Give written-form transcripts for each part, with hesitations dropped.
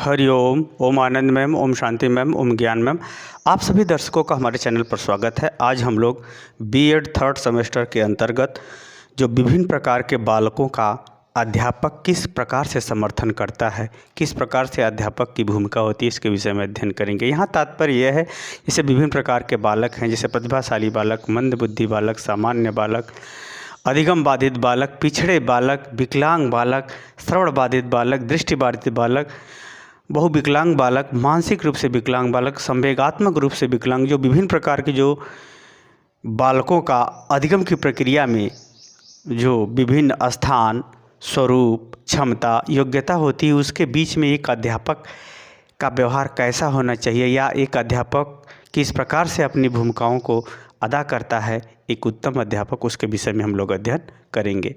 हरिओम, ओम आनंद ma'am, Om Shanti ma'am, ओम ज्ञान ma'am. आप सभी दर्शकों का हमारे चैनल पर स्वागत है। आज हम लोग बीएड थर्ड सेमेस्टर के अंतर्गत जो विभिन्न प्रकार के बालकों का अध्यापक किस प्रकार से समर्थन करता है, किस प्रकार से अध्यापक की भूमिका होती है, इसके विषय में अध्ययन करेंगे। यहाँ तात्पर्य यह है, जैसे विभिन्न प्रकार के बालक हैं, जैसे प्रतिभाशाली बालक, मंदबुद्धि बालक, सामान्य बालक, अधिगम बाधित बालक, पिछड़े बालक, विकलांग बालक, श्रवण बाधित बालक, दृष्टि बाधित बालक, बहुविकलांग बालक, मानसिक रूप से विकलांग बालक, संवेगात्मक रूप से विकलांग। जो विभिन्न प्रकार के जो बालकों का अधिगम की प्रक्रिया में जो विभिन्न स्थान, स्वरूप, क्षमता, योग्यता होती है, उसके बीच में एक अध्यापक का व्यवहार कैसा होना चाहिए या एक अध्यापक किस प्रकार से अपनी भूमिकाओं को अदा करता है, एक उत्तम अध्यापक, उसके विषय में हम लोग अध्ययन करेंगे।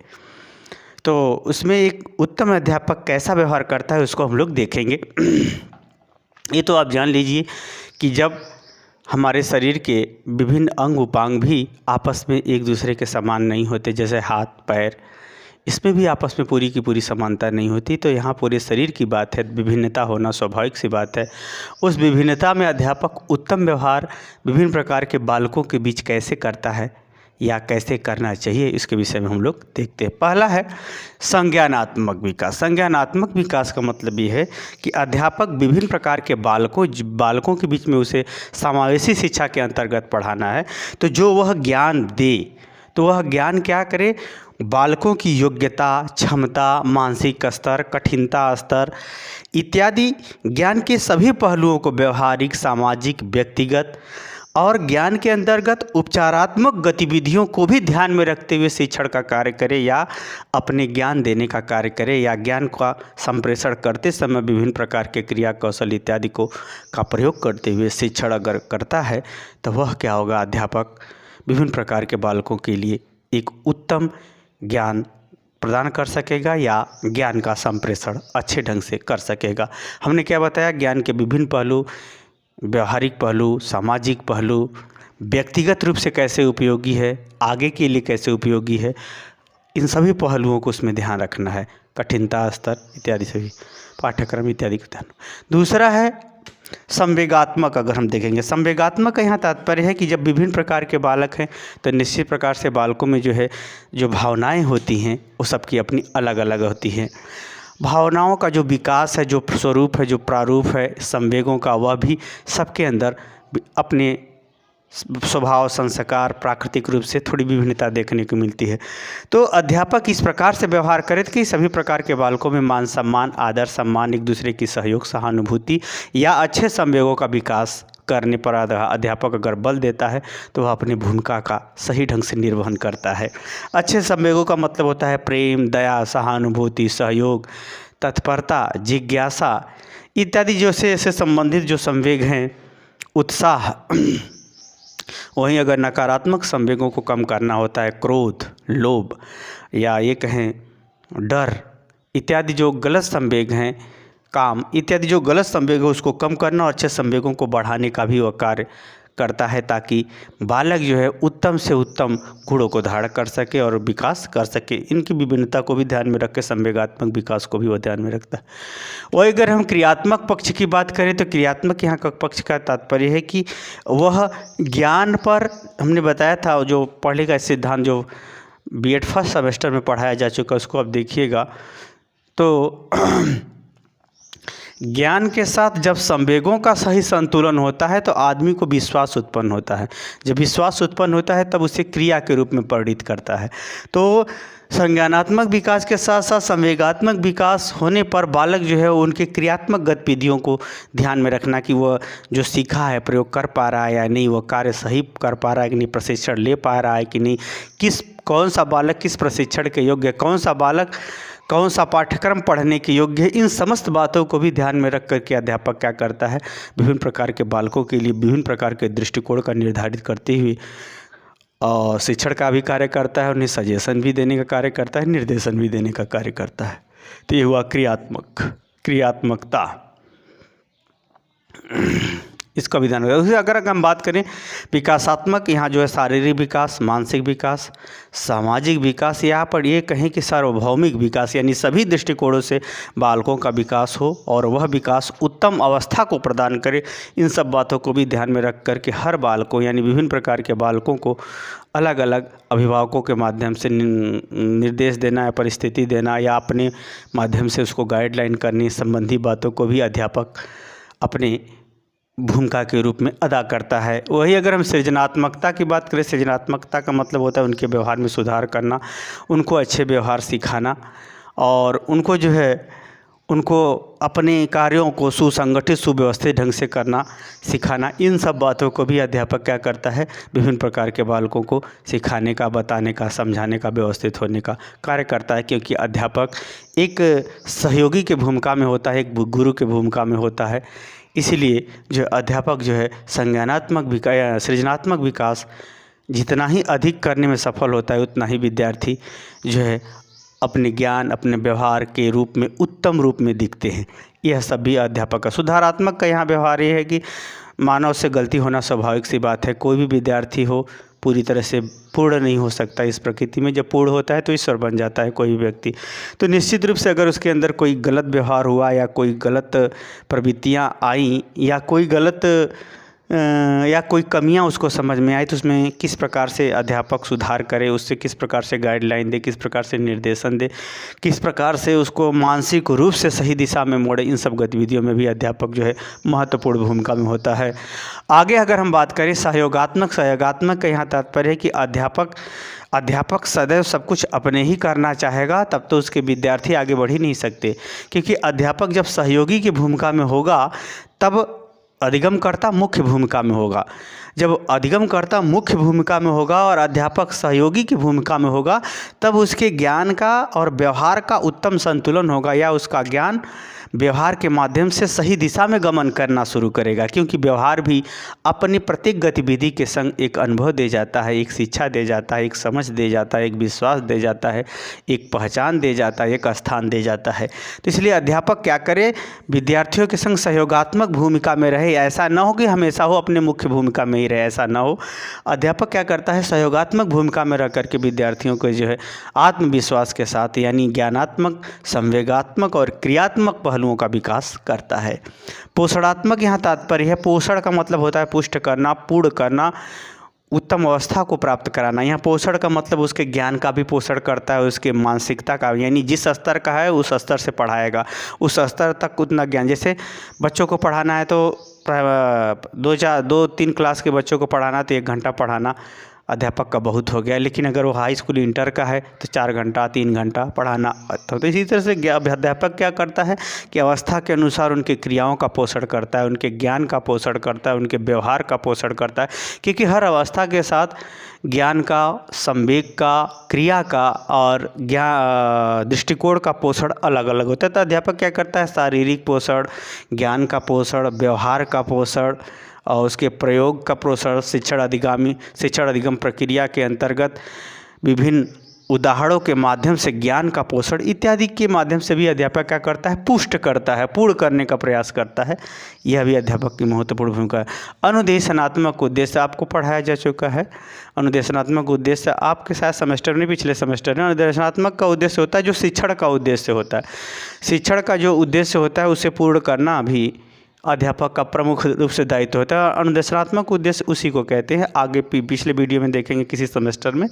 तो उसमें एक उत्तम अध्यापक कैसा व्यवहार करता है उसको हम लोग देखेंगे। ये तो आप जान लीजिए कि जब हमारे शरीर के विभिन्न अंग उपांग भी आपस में एक दूसरे के समान नहीं होते, जैसे हाथ पैर, इसमें भी आपस में पूरी की पूरी समानता नहीं होती। तो यहाँ पूरे शरीर की बात है, विभिन्नता होना स्वाभाविक सी बात है। उस विभिन्नता में अध्यापक उत्तम व्यवहार विभिन्न प्रकार के बालकों के बीच कैसे करता है या कैसे करना चाहिए, इसके विषय में हम लोग देखते हैं। पहला है संज्ञानात्मक विकास। संज्ञानात्मक विकास का मतलब ये है कि अध्यापक विभिन्न प्रकार के बालकों के बीच में उसे समावेशी शिक्षा के अंतर्गत पढ़ाना है। तो जो वह ज्ञान दे, तो वह ज्ञान क्या करे, बालकों की योग्यता, क्षमता, मानसिक स्तर, कठिनता स्तर इत्यादि ज्ञान के सभी पहलुओं को व्यवहारिक, सामाजिक, व्यक्तिगत और ज्ञान के अंतर्गत उपचारात्मक गतिविधियों को भी ध्यान में रखते हुए शिक्षण का कार्य करे या अपने ज्ञान देने का कार्य करे, या ज्ञान का संप्रेषण करते समय विभिन्न प्रकार के क्रिया कौशल इत्यादि का प्रयोग करते हुए शिक्षण अगर करता है तो वह क्या होगा, अध्यापक विभिन्न प्रकार के बालकों के लिए एक उत्तम ज्ञान प्रदान कर सकेगा या ज्ञान का संप्रेषण अच्छे ढंग से कर सकेगा। हमने क्या बताया, ज्ञान के विभिन्न पहलू, व्यवहारिक पहलू, सामाजिक पहलू, व्यक्तिगत रूप से कैसे उपयोगी है, आगे के लिए कैसे उपयोगी है, इन सभी पहलुओं को उसमें ध्यान रखना है। कठिनता स्तर इत्यादि सभी पाठ्यक्रम इत्यादि का ध्यान। दूसरा है संवेगात्मक। अगर हम देखेंगे संवेगात्मक का यहाँ तात्पर्य है कि जब विभिन्न प्रकार के बालक हैं तो निश्चित प्रकार से बालकों में जो भावनाएं होती हैं वो सबकी अपनी अलग अलग होती हैं। भावनाओं का जो विकास है, जो स्वरूप है, जो प्रारूप है संवेगों का, वह भी सबके अंदर अपने स्वभाव, संस्कार, प्राकृतिक रूप से थोड़ी विभिन्नता देखने को मिलती है। तो अध्यापक इस प्रकार से व्यवहार करे कि सभी प्रकार के बालकों में मान सम्मान, आदर सम्मान, एक दूसरे की सहयोग, सहानुभूति या अच्छे संवेगों का विकास करने पर अध्यापक अगर बल देता है तो वह अपनी भूमिका का सही ढंग से निर्वहन करता है। अच्छे संवेगों का मतलब होता है प्रेम, दया, सहानुभूति, सहयोग, तत्परता, जिज्ञासा इत्यादि जो से संबंधित जो संवेग हैं, उत्साह। वहीं अगर नकारात्मक संवेगों को कम करना होता है, क्रोध, लोभ या ये कहें डर इत्यादि जो गलत संवेग हैं, काम इत्यादि जो गलत संवेग है उसको कम करना और अच्छे संवेगों को बढ़ाने का भी वह कार्य करता है, ताकि बालक जो है उत्तम से उत्तम गुणों को धारण कर सके और विकास कर सके। इनकी विभिन्नता को भी ध्यान में रख के संवेगात्मक विकास को भी वह ध्यान में रखता है। वही अगर हम क्रियात्मक पक्ष की बात करें तो क्रियात्मक यहाँ का पक्ष का तात्पर्य है कि वह ज्ञान पर, हमने बताया था जो पढ़ने का सिद्धांत जो बीएड फर्स्ट सेमेस्टर में पढ़ाया जा चुका है उसको अब देखिएगा। तो ज्ञान के साथ जब संवेगों का सही संतुलन होता है तो आदमी को विश्वास उत्पन्न होता है। जब विश्वास उत्पन्न होता है तब उसे क्रिया के रूप में परिणित करता है। तो संज्ञानात्मक विकास के साथ साथ संवेगात्मक विकास होने पर बालक जो है उनके क्रियात्मक गतिविधियों को ध्यान में रखना कि वह जो सीखा है प्रयोग कर पा रहा है या नहीं, वह कार्य सही कर पा रहा है कि नहीं, प्रशिक्षण ले पा रहा है कि नहीं, कौन सा बालक किस प्रशिक्षण के योग्य है, कौन सा बालक कौन सा पाठ्यक्रम पढ़ने के योग्य है। इन समस्त बातों को भी ध्यान में रख करके अध्यापक क्या करता है, विभिन्न प्रकार के बालकों के लिए विभिन्न प्रकार के दृष्टिकोण का निर्धारित करते हुए और शिक्षण का भी कार्य करता है, उन्हें सजेशन भी देने का कार्य करता है, निर्देशन भी देने का कार्य करता है। तो ये हुआ क्रियात्मकता। इसका भी ध्यान रखें। उसी अगर हम बात करें विकासात्मक, यहाँ जो है शारीरिक विकास, मानसिक विकास, सामाजिक विकास, यहाँ पर ये कहें कि सार्वभौमिक विकास, यानी सभी दृष्टिकोणों से बालकों का विकास हो और वह विकास उत्तम अवस्था को प्रदान करे। इन सब बातों को भी ध्यान में रख कर के हर बालकों यानी विभिन्न प्रकार के बालकों को अलग अलग अभिभावकों के माध्यम से निर्देश देना या परिस्थिति देना या अपने माध्यम से उसको गाइडलाइन करनी संबंधी बातों को भी अध्यापक अपने भूमिका के रूप में अदा करता है। वही अगर हम सृजनात्मकता की बात करें, सृजनात्मकता का मतलब होता है उनके व्यवहार में सुधार करना, उनको अच्छे व्यवहार सिखाना और उनको जो है उनको अपने कार्यों को सुसंगठित सुव्यवस्थित ढंग से करना सिखाना। इन सब बातों को भी अध्यापक क्या करता है, विभिन्न प्रकार के बालकों को सिखाने का, बताने का, समझाने का, व्यवस्थित होने का कार्य करता है। क्योंकि अध्यापक एक सहयोगी के भूमिका में होता है, एक गुरु के भूमिका में होता है। इसीलिए जो अध्यापक जो है संज्ञानात्मक विकास, सृजनात्मक विकास जितना ही अधिक करने में सफल होता है, उतना ही विद्यार्थी जो है अपने ज्ञान, अपने व्यवहार के रूप में उत्तम रूप में दिखते हैं। यह सभी अध्यापक का सुधारात्मक का यहाँ व्यवहार ये है कि मानव से गलती होना स्वाभाविक सी बात है। कोई भी विद्यार्थी हो पूरी तरह से पूर्ण नहीं हो सकता इस प्रकृति में। जब पूर्ण होता है तो ईश्वर बन जाता है कोई भी व्यक्ति। तो निश्चित रूप से अगर उसके अंदर कोई गलत व्यवहार हुआ या कोई गलत प्रवृत्तियाँ आई या कोई गलत या कोई कमियां उसको समझ में आई, तो उसमें किस प्रकार से अध्यापक सुधार करे, उससे किस प्रकार से गाइडलाइन दे, किस प्रकार से निर्देशन दे, किस प्रकार से उसको मानसिक रूप से सही दिशा में मोड़े, इन सब गतिविधियों में भी अध्यापक जो है महत्वपूर्ण भूमिका में होता है। आगे अगर हम बात करें सहयोगात्मक का यहाँ तात्पर्य है कि अध्यापक सदैव सब कुछ अपने ही करना चाहेगा, तब तो उसके विद्यार्थी आगे बढ़ ही नहीं सकते। क्योंकि अध्यापक जब सहयोगी की भूमिका में होगा तब अधिगमकर्ता मुख्य भूमिका में होगा। जब अधिगमकर्ता मुख्य भूमिका में होगा और अध्यापक सहयोगी की भूमिका में होगा, तब उसके ज्ञान का और व्यवहार का उत्तम संतुलन होगा या उसका ज्ञान व्यवहार के माध्यम से सही दिशा में गमन करना शुरू करेगा। क्योंकि व्यवहार भी अपनी प्रत्येक गतिविधि के संग एक अनुभव दे जाता है, एक शिक्षा दे जाता है, एक समझ दे जाता है, एक विश्वास दे जाता है, एक पहचान दे जाता है, एक स्थान दे जाता है। तो इसलिए अध्यापक क्या करे, विद्यार्थियों के संग सहयोगात्मक भूमिका में रहे। ऐसा न हो कि हमेशा हो अपने मुख्य भूमिका में ही रहे, ऐसा न हो। अध्यापक क्या करता है, सहयोगात्मक भूमिका में रह करके विद्यार्थियों को जो है आत्मविश्वास के साथ यानी ज्ञानात्मक, संवेगात्मक और क्रियात्मक पहलुओं का विकास करता है। पोषणात्मक यहाँ तात्पर्य है, पोषण का मतलब होता है पुष्ट करना, पूर्ण करना, उत्तम अवस्था को प्राप्त कराना। यहाँ पोषण का मतलब उसके ज्ञान का भी पोषण करता है, उसके मानसिकता का, यानी जिस स्तर का है उस स्तर से पढ़ाएगा, उस स्तर तक उतना ज्ञान। जैसे बच्चों को पढ़ाना है तो 2-3 क्लास के बच्चों को पढ़ाना तो 1 घंटा पढ़ाना अध्यापक का बहुत हो गया। लेकिन अगर वो हाई स्कूल इंटर का है तो 4 घंटा 3 घंटा पढ़ाना। तो इसी तरह से अध्यापक क्या करता है कि अवस्था के अनुसार उनके क्रियाओं का पोषण करता है, उनके ज्ञान का पोषण करता है, उनके व्यवहार का पोषण करता है। क्योंकि हर अवस्था के साथ ज्ञान का, संवेग का, क्रिया का और दृष्टिकोण का पोषण अलग अलग होता है। तो अध्यापक क्या करता है, शारीरिक पोषण, ज्ञान का पोषण, व्यवहार का पोषण और उसके प्रयोग का पोषण, शिक्षण अधिगम प्रक्रिया के अंतर्गत विभिन्न उदाहरणों के माध्यम से ज्ञान का पोषण इत्यादि के माध्यम से भी अध्यापक क्या करता है, पुष्ट करता है, पूर्ण करने का प्रयास करता है। यह भी अध्यापक की महत्वपूर्ण भूमिका है। अनुदेशनात्मक उद्देश्य आपको पढ़ाया जा चुका है। अनुदेशनात्मक उद्देश्य आपके साथ सेमेस्टर में, पिछले सेमेस्टर में, अनुदेशनात्मक का उद्देश्य होता है जो शिक्षण का उद्देश्य होता है। शिक्षण का जो उद्देश्य होता है उसे पूर्ण करना भी अध्यापक का प्रमुख रूप से दायित्व होता है। अनुदेशनात्मक उद्देश्य उसी को कहते हैं। आगे पिछले वीडियो में देखेंगे किसी सेमेस्टर में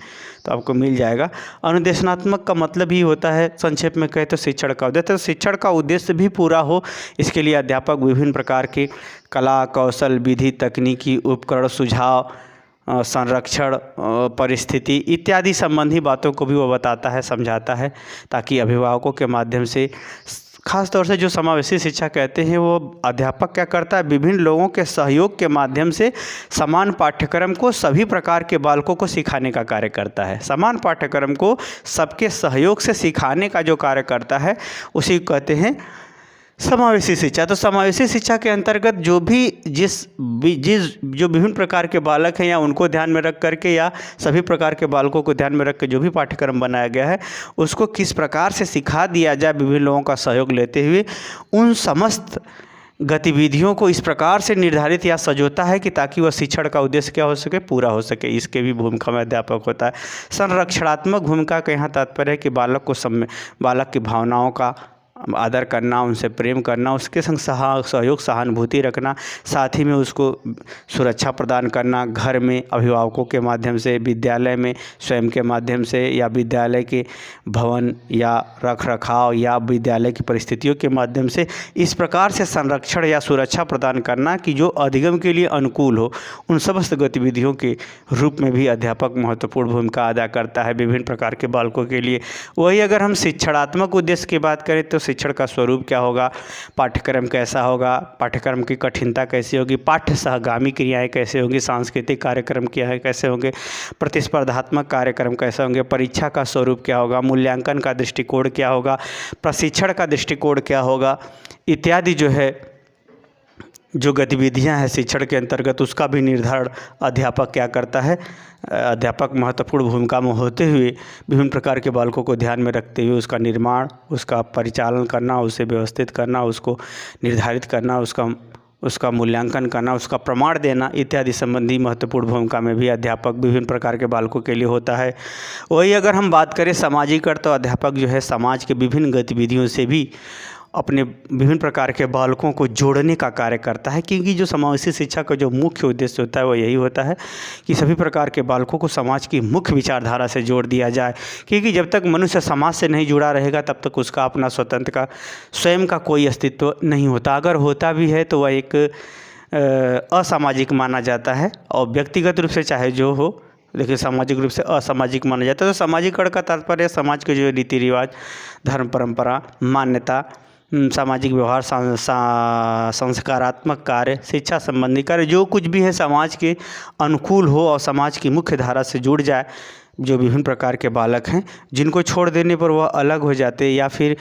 तो आपको मिल जाएगा। अनुदेशनात्मक का मतलब ही होता है, संक्षेप में कहे तो शिक्षण का उद्देश्य। तो शिक्षण का उद्देश्य भी पूरा हो, इसके लिए अध्यापक विभिन्न प्रकार के कला, कौशल, विधि, तकनीकी उपकरण, सुझाव, संरक्षण, परिस्थिति इत्यादि संबंधी बातों को भी वो बताता है, समझाता है, ताकि अभिभावकों के माध्यम से, खास तौर से जो समावेशी शिक्षा कहते हैं, वो अध्यापक क्या करता है, विभिन्न लोगों के सहयोग के माध्यम से समान पाठ्यक्रम को सभी प्रकार के बालकों को सिखाने का कार्य करता है। समान पाठ्यक्रम को सबके सहयोग से सिखाने का जो कार्य करता है उसी को कहते हैं समावेशी शिक्षा। तो समावेशी शिक्षा के अंतर्गत जो विभिन्न प्रकार के बालक हैं या उनको ध्यान में रख करके या सभी प्रकार के बालकों को ध्यान में रख के जो भी पाठ्यक्रम बनाया गया है उसको किस प्रकार से सिखा दिया जाए विभिन्न लोगों का सहयोग लेते हुए, उन समस्त गतिविधियों को इस प्रकार से निर्धारित या सजोता है कि ताकि वह शिक्षण का उद्देश्य क्या हो सके, पूरा हो सके। इसके भी भूमिका में अध्यापक होता है। संरक्षणात्मक भूमिका का यहाँ तात्पर्य है कि बालक की भावनाओं का आदर करना, उनसे प्रेम करना, उसके संग सहयोग सहानुभूति रखना, साथ ही में उसको सुरक्षा प्रदान करना, घर में अभिभावकों के माध्यम से, विद्यालय में स्वयं के माध्यम से, या विद्यालय के भवन या रख रखाव या विद्यालय की परिस्थितियों के माध्यम से इस प्रकार से संरक्षण या सुरक्षा प्रदान करना कि जो अधिगम के लिए अनुकूल हो। उन समस्त गतिविधियों के रूप में भी अध्यापक महत्वपूर्ण भूमिका अदा करता है विभिन्न प्रकार के बालकों के लिए। वही अगर हम शिक्षणात्मक उद्देश्य की बात करें तो शिक्षण का स्वरूप क्या होगा, पाठ्यक्रम कैसा होगा, पाठ्यक्रम की कठिनता कैसी होगी, पाठ्य सहगामी क्रियाएं कैसे होंगी, सांस्कृतिक कार्यक्रम क्या है कैसे होंगे, प्रतिस्पर्धात्मक कार्यक्रम कैसे होंगे, परीक्षा का स्वरूप क्या होगा, मूल्यांकन का दृष्टिकोण क्या होगा, प्रशिक्षण का दृष्टिकोण क्या होगा, इत्यादि जो गतिविधियां हैं शिक्षण के अंतर्गत, उसका भी निर्धारण अध्यापक क्या करता है। अध्यापक महत्वपूर्ण भूमिका में होते हुए विभिन्न प्रकार के बालकों को ध्यान में रखते हुए उसका निर्माण, उसका परिचालन करना, उसे व्यवस्थित करना, उसको निर्धारित करना, उसका मूल्यांकन करना, उसका प्रमाण देना इत्यादि संबंधी महत्वपूर्ण भूमिका में भी अध्यापक विभिन्न प्रकार के बालकों के लिए होता है। वही अगर हम बात करें सामाजिकरण तो अध्यापक जो है समाज के विभिन्न गतिविधियों से भी अपने विभिन्न प्रकार के बालकों को जोड़ने का कार्य करता है, क्योंकि जो समावेशी शिक्षा का जो मुख्य उद्देश्य होता है वो यही होता है कि सभी प्रकार के बालकों को समाज की मुख्य विचारधारा से जोड़ दिया जाए। क्योंकि जब तक मनुष्य समाज से नहीं जुड़ा रहेगा तब तक उसका अपना स्वतंत्र का स्वयं का कोई अस्तित्व नहीं होता। अगर होता भी है तो वह एक असामाजिक माना जाता है, और व्यक्तिगत रूप से चाहे जो हो, लेकिन सामाजिक रूप से असामाजिक माना जाता है। तो सामाजिकरण का तात्पर्य समाज के जो रीति रिवाज, धर्म परंपरा, मान्यता, सामाजिक व्यवहार, संस्कारात्मक कार्य, शिक्षा संबंधी कार्य, जो कुछ भी है समाज के अनुकूल हो और समाज की मुख्य धारा से जुड़ जाए। जो विभिन्न प्रकार के बालक हैं जिनको छोड़ देने पर वह अलग हो जाते या फिर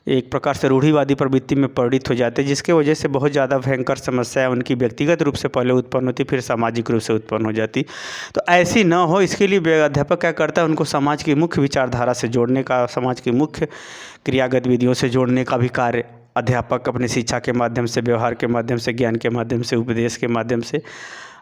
एक प्रकार से रूढ़िवादी प्रवृत्ति में परिणत हो जाते, जिसके वजह से बहुत ज़्यादा भयंकर समस्या उनकी व्यक्तिगत रूप से पहले उत्पन्न होती, फिर सामाजिक रूप से उत्पन्न हो जाती। तो ऐसी न हो इसके लिए अध्यापक क्या करता है, उनको समाज की मुख्य विचारधारा से जोड़ने का, समाज की मुख्य क्रिया गतिविधियों से जोड़ने का भी कार्य अध्यापक अपनी शिक्षा के माध्यम से, व्यवहार के माध्यम से, ज्ञान के माध्यम से, उपदेश के माध्यम से,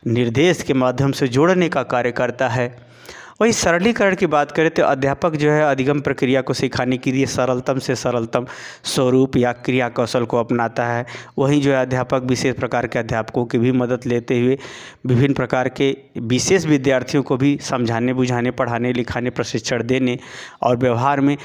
निर्देश के माध्यम से जोड़ने का कार्य करता है। वही सरलीकरण की बात करें तो अध्यापक जो है अधिगम प्रक्रिया को सिखाने के लिए सरलतम से सरलतम स्वरूप या क्रिया कौशल को अपनाता है। वहीं जो है अध्यापक विशेष प्रकार के अध्यापकों की भी मदद लेते हुए विभिन्न प्रकार के विशेष विद्यार्थियों को भी समझाने, बुझाने, पढ़ाने, लिखाने, प्रशिक्षण देने और व्यवहार में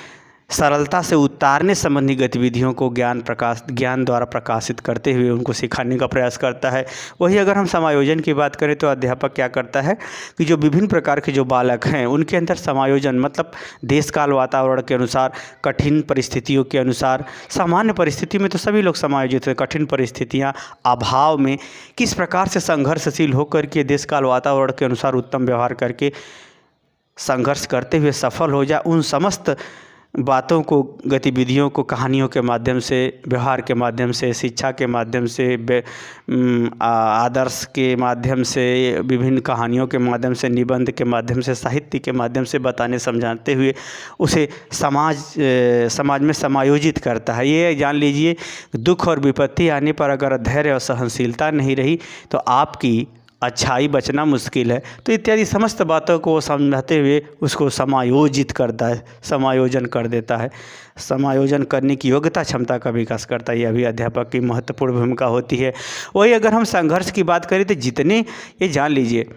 सरलता से उतारने संबंधी गतिविधियों को ज्ञान द्वारा प्रकाशित करते हुए उनको सिखाने का प्रयास करता है। वही अगर हम समायोजन की बात करें तो अध्यापक क्या करता है कि जो विभिन्न प्रकार के जो बालक हैं उनके अंदर समायोजन, मतलब देश काल वातावरण के अनुसार, कठिन परिस्थितियों के अनुसार, सामान्य परिस्थिति में तो सभी लोग समायोजित हैं, कठिन परिस्थितियाँ अभाव में किस प्रकार से संघर्षशील होकर के देश काल वातावरण के अनुसार उत्तम व्यवहार करके संघर्ष करते हुए सफल हो जाए, उन समस्त बातों को, गतिविधियों को कहानियों के माध्यम से, व्यवहार के माध्यम से, शिक्षा के माध्यम से, आदर्श के माध्यम से, विभिन्न कहानियों के माध्यम से, निबंध के माध्यम से, साहित्य के माध्यम से बताने समझाते हुए उसे समाज में समायोजित करता है। ये जान लीजिए, दुख और विपत्ति आने पर अगर धैर्य और सहनशीलता नहीं रही तो आपकी अच्छाई बचना मुश्किल है। तो इत्यादि समस्त बातों को समझाते हुए उसको समायोजित करता है, समायोजन कर देता है, समायोजन करने की योग्यता, क्षमता का विकास करता है। यह भी अध्यापक की महत्वपूर्ण भूमिका होती है। वही अगर हम संघर्ष की बात करें तो जितने, ये जान लीजिए,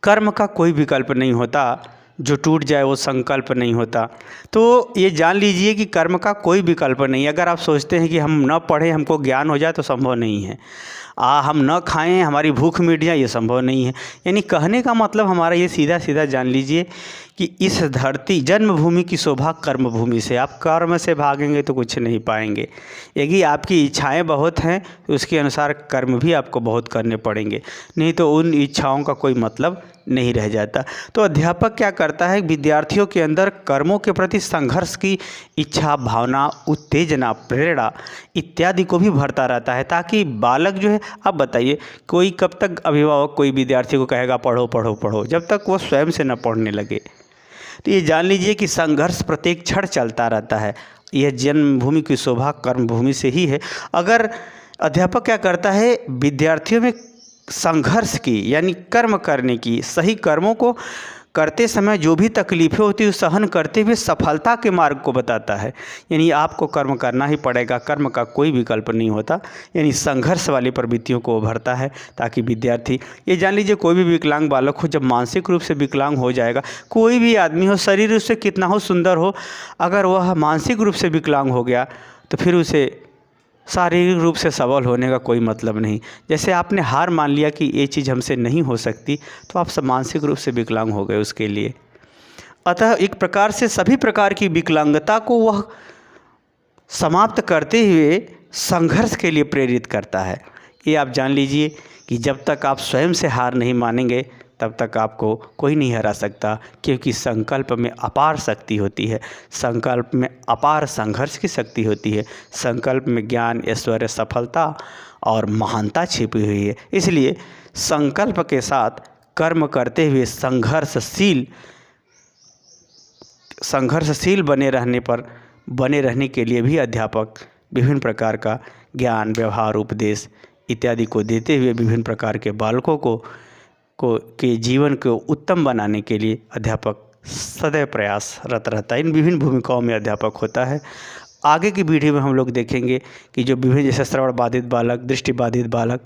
कर्म का कोई विकल्प नहीं होता, जो टूट जाए वो संकल्प नहीं होता। तो ये जान लीजिए कि कर्म का कोई विकल्प नहीं। अगर आप सोचते हैं कि हम न पढ़ें हमको ज्ञान हो जाए तो संभव नहीं है। हम न खाएं हमारी भूख मिट जाए, ये संभव नहीं है। यानी कहने का मतलब हमारा ये सीधा सीधा जान लीजिए कि इस धरती, जन्मभूमि की शोभा कर्मभूमि से। आप कर्म से भागेंगे तो कुछ नहीं पाएंगे। यदि आपकी इच्छाएं बहुत हैं तो उसके अनुसार कर्म भी आपको बहुत करने पड़ेंगे, नहीं तो उन इच्छाओं का कोई मतलब नहीं रह जाता। तो अध्यापक क्या करता है, विद्यार्थियों के अंदर कर्मों के प्रति संघर्ष की इच्छा, भावना, उत्तेजना, प्रेरणा इत्यादि को भी भरता रहता है, ताकि बालक जो है, अब बताइए, कोई कब तक अभिभावक कोई विद्यार्थी को कहेगा पढ़ो पढ़ो पढ़ो, जब तक वो स्वयं से न पढ़ने लगे। तो ये जान लीजिए कि संघर्ष प्रत्येक क्षण चलता रहता है। यह जन्मभूमि की शोभा कर्मभूमि से ही है। अगर अध्यापक क्या करता है, विद्यार्थियों में संघर्ष की यानी कर्म करने की, सही कर्मों को करते समय जो भी तकलीफ़ें होती है सहन करते हुए सफलता के मार्ग को बताता है। यानी आपको कर्म करना ही पड़ेगा, कर्म का कोई विकल्प नहीं होता। यानी संघर्ष वाली प्रवृत्तियों को उभरता है ताकि विद्यार्थी, ये जान लीजिए कोई भी विकलांग बालक हो, जब मानसिक रूप से विकलांग हो जाएगा, कोई भी आदमी हो, शरीर उससे कितना हो सुंदर हो, अगर वह मानसिक रूप से विकलांग हो गया तो फिर उसे शारीरिक रूप से सबल होने का कोई मतलब नहीं। जैसे आपने हार मान लिया कि ये चीज़ हमसे नहीं हो सकती, तो आप सब मानसिक रूप से विकलांग हो गए उसके लिए। अतः एक प्रकार से सभी प्रकार की विकलांगता को वह समाप्त करते हुए संघर्ष के लिए प्रेरित करता है। ये आप जान लीजिए कि जब तक आप स्वयं से हार नहीं मानेंगे तब तक आपको कोई नहीं हरा सकता, क्योंकि संकल्प में अपार शक्ति होती है, संकल्प में अपार संघर्ष की शक्ति होती है, संकल्प में ज्ञान, ऐश्वर्य, सफलता और महानता छिपी हुई है। इसलिए संकल्प के साथ कर्म करते हुए संघर्षशील बने रहने के लिए भी अध्यापक विभिन्न प्रकार का ज्ञान, व्यवहार, उपदेश इत्यादि को देते हुए विभिन्न प्रकार के बालकों के जीवन को उत्तम बनाने के लिए अध्यापक सदैव प्रयासरत रहता है। इन विभिन्न भूमिकाओं में अध्यापक होता है। आगे की वीडियो में हम लोग देखेंगे कि जो विभिन्न जैसे श्रवण बाधित बालक, दृष्टि बाधित बालक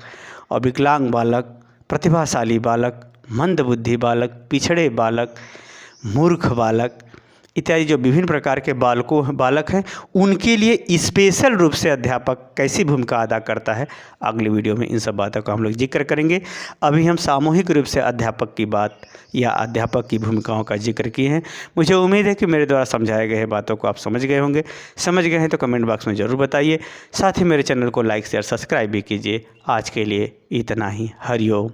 और विकलांग बालक, प्रतिभाशाली बालक, मंदबुद्धि बालक, पिछड़े बालक, मूर्ख बालक इत्यादि जो विभिन्न प्रकार के बालक हैं, उनके लिए स्पेशल रूप से अध्यापक कैसी भूमिका अदा करता है, अगली वीडियो में इन सब बातों का हम लोग जिक्र करेंगे। अभी हम सामूहिक रूप से अध्यापक की बात या अध्यापक की भूमिकाओं का जिक्र किए हैं। मुझे उम्मीद है कि मेरे द्वारा समझाए गए बातों को आप समझ गए होंगे। समझ गए हैं तो कमेंट बॉक्स में ज़रूर बताइए। साथ ही मेरे चैनल को लाइक, शेयर, सब्सक्राइब भी कीजिए। आज के लिए इतना ही। हरिओम।